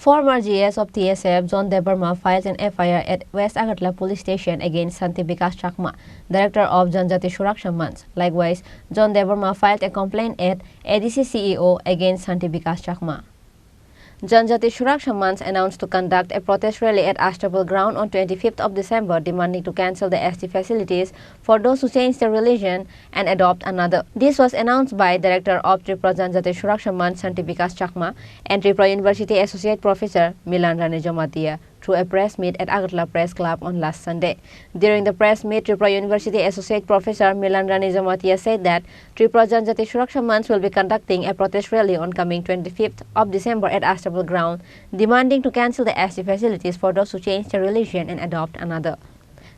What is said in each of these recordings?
Former GS of TSF John Debbarma filed an FIR at West Agartala Police Station against Shanti Bikash Chakma, Director of Janjati Suraksha Manch. Likewise, John Debbarma filed a complaint at ADC CEO against Shanti Bikash Chakma. Janjati Suraksha Manch announced to conduct a protest rally at Ashtabal ground on 25th of December demanding to cancel the ST facilities for those who change their religion and adopt another. This was announced by Director of Tripura Janjati Suraksha Manch Shanti Bikash Chakma and Tripura University Associate Professor Milan Ranejamatia through a press meet at Agartala Press Club on last Sunday. During the press meet, Tripura University Associate Professor Milan Ranejamatia said that Tripura Janjati Suraksha Manch will be conducting a protest rally on coming 25th of December at Ashtabal ground, demanding to cancel the ST facilities for those who change their religion and adopt another.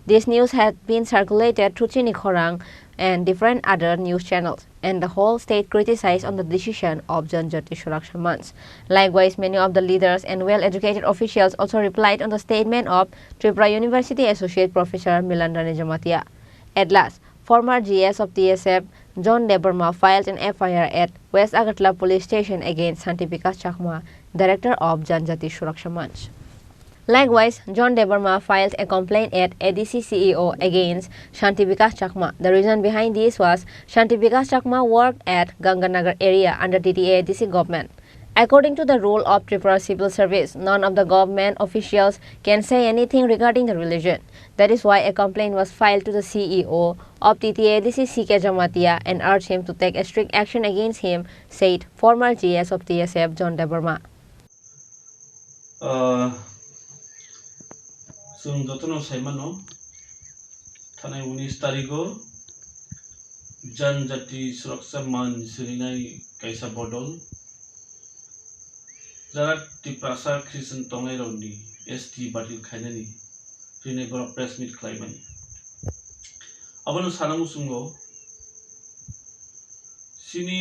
This news had been circulated through Chini, Khorang and different other news channels, and the whole state criticized on the decision of Janjati Suraksha Manch. Likewise, many of the leaders and well-educated officials also replied on the statement of Tripura University Associate Professor Milan Ranejamatia. At last, former GS of TSF John Debbarma filed an FIR at West Agartala Police Station against Shanti Bikash Chakma, Director of Janjati Suraksha Manch. Likewise, John Debbarma filed a complaint at ADC CEO against Shanti Bikash Chakma. The reason behind this was Shanti Bikash Chakma worked at Ganganagar area under TTA-ADC government. According to the rule of Tripura Civil Service, none of the government officials can say anything regarding the religion. That is why a complaint was filed to the CEO of TTA-ADC CK Jamatia and urged him to take a strict action against him, said former GS of TSF John Debbarma. जों जतन साइमानो थानाय 19 तारिखो जनजाति सुरक्षा मंच सोलिनाय कायसा बदल जरा टिप्रासा ख्रिस्टान तंनाय रावनि एसटी बातिल खायनानि फैनाय बर प्रेस मिट खालायबाय अबनो सानांगौ सुंगो सिनि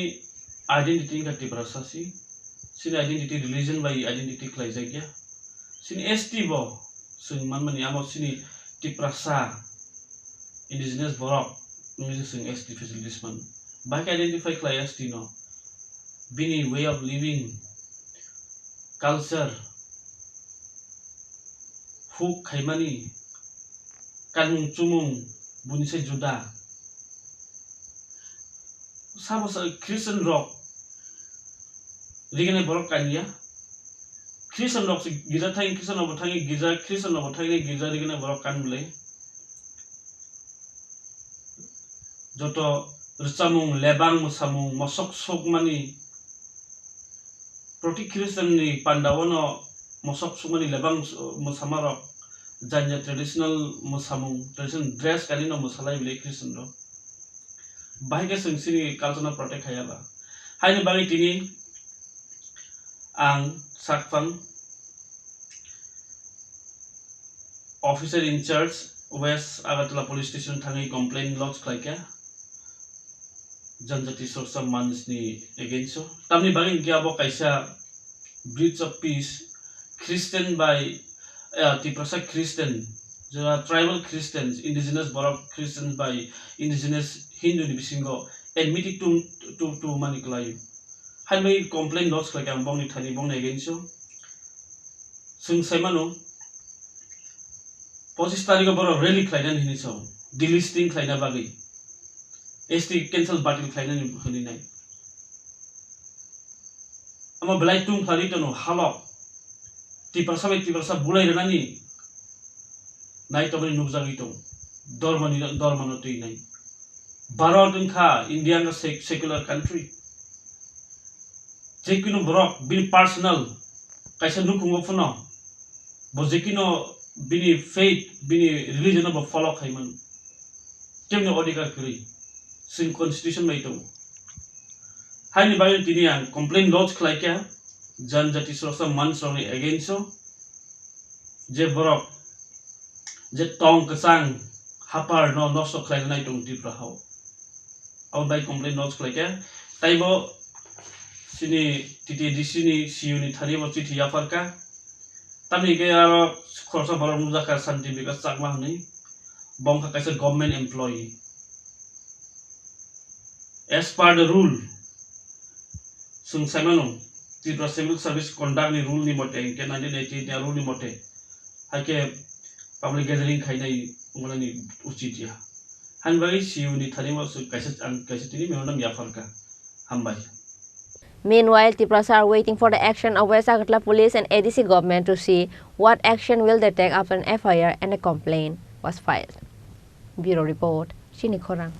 आइडेंटिटी का टिप्रासासि सिनि आइडेंटिटी रिलीजन बाय आइडेंटिटी खालायजागिया सिनि एसटी बो जों मानमानि आमाव सिनि टिप्रासा इंडिजिनियस बरक नोंजो जों एसटी फेसिलिटीज मान बाय आइडेंटिफाई खालाय एसटी नो बिनि वे ऑफ लिविंग कल्चर हुक खायमानि कानुं चुमुं बुनिसे जुदा साबस क्रिश्चियन रक रिगने बरक कानिया Christian rok गिजा थांगी Christian रक थांगी गिजा Christian रक थांगी गिजा रिगने बरक कान मिले जोतो रचामुं लेबांग मसामुं मसक सोकमानि प्रति Christian नि पांडावनो मसक सोकमानि लेबांग मसामारक जान्या ट्रेडिशनल मसामुं ट्रेडिशनल ड्रेस कानिनो मसालाय बिले Christian रक बाहायके संसिनि कल्चरना प्रोटेक्ट हायाबा हायनो बागै तिनि आं साकफां officer in charge West Agartala police station थांगी कंप्लेंट लॉन्च खालायका जनजाति सुरक्षा मंचनि एगेंस्ट तामनि बागै गियाबो कायसा ब्रिज ऑफ पीस क्रिश्चियन बाय टिप्रासा क्रिश्चियन जरा tribal Christians indigenous Borok Christian बाय इंडिजिनस हिंदू नि बिसिंगो एडमिटेड टू मानिकलायो हायमै कंप्लेंट लॉन्च खालायका बंनि थानि बंनि एगेंस्ट जों साइमानो 25 तारिखो बर रैली खालायनानै हिनिसौ डिलिस्टिंग खालायना बागै एसटी कैंसल बातिल खालायनानै होनिनाय आमा बेलाय तुम खारितनो हालक टिप्रासा बुलायरानानि नायतबनि नुबजागितो धर्मनो तैनाय भारत इंखा इंडिया का सेकुलर कंट्री जेकिनो ब्रक बिनि पर्सनल कायसा नुखुंगो फुनो बजेकिनो बिनि फेथ बिनि रिलीजन अब फॉलो खायमन केमनो अधिकार करि सिं कॉन्स्टिट्यूशन माइतो हायनि बागै दिनि आं कंप्लेंट लॉन्च खालायका जनजाति सुरक्षा मंच रनि एगेंस्ट जे ब्रक जे टंग कसां हापार न नसो खालायनाय दं टिप्राहाव आउ बाय कंप्लेंट लॉन्च खालायका ताइबो सिनि टीटीडीसी नि सीयू नि थारिबो चिठी याफारका तामनि के आरो खरसा बरम मुजाका शांति बिकाश चाकमा हनै बंखा कायसा government employee as per the rule जों साइमानो Tripura Civil Service Conduct ni rule ni mote ke 1980 ni rule ni mote hake public gathering khainai ngolani ucit ya han bagi siu ni thani ma su kaisa tini menonam ya farka hambai. Meanwhile, Tripuras are waiting for the action of West Agartala Police and ADC government to see what action will they take after an FIR and a complaint was filed. Bureau Report, Chini Khorang.